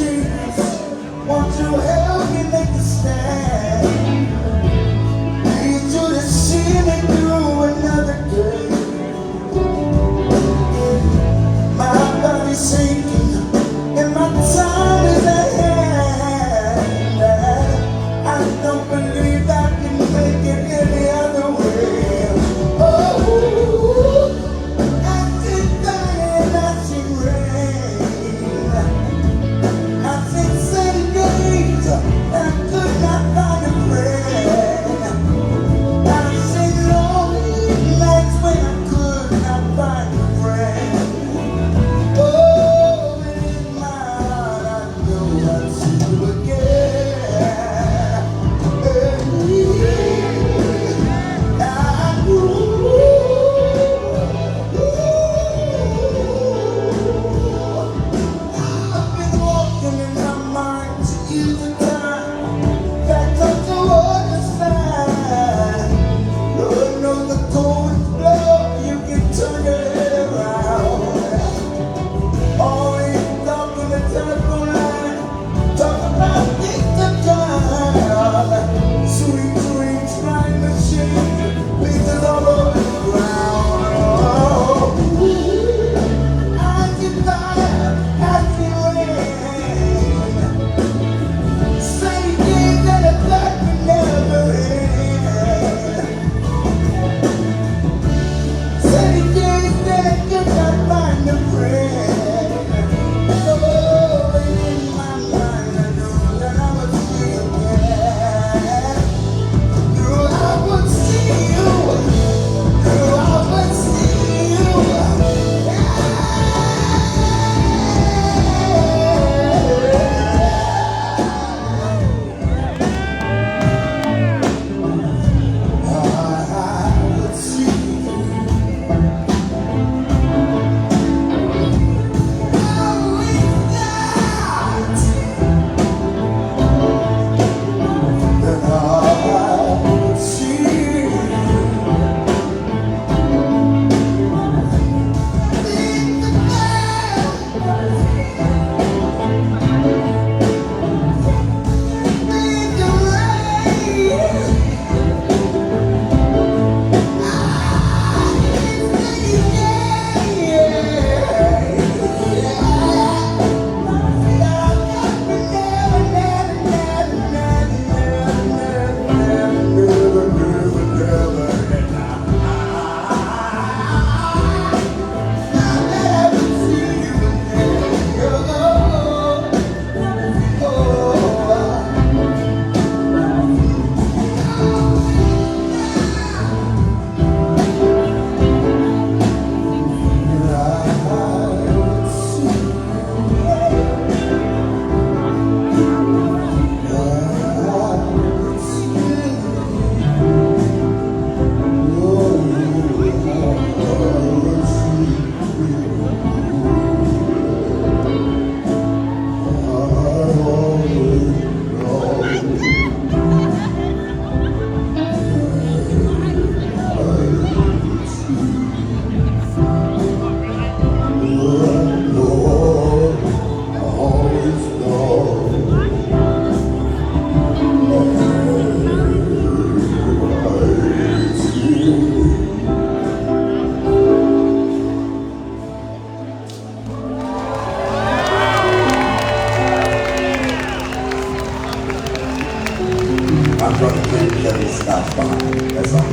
Jesus, won't you help me make a stand? Need you to see me through another day. My body's sinking and my time is at hand. I don't believe I can make it any other way. Oh, I sit dying, I see rain. I think same days that I could not find a friend. I sing lonely nights when I could not find a friend. Oh, in my heart I know I'll see you again. I I've been walking in my mind to you the time back up toward the side. Lord knows the cold blow, you can turn it around. Always talking the telephone line, talk about things to come. Sweet dreams, flying machine, pieces all over the ground. I get tired, I feel rain. Same things that I thought would never end. Same things that I could not find a friend. Oh, in my mind I know that I would see you again. Girl, I would see you. Girl, I would see you. My brother couldn't kill his stuff. That's all.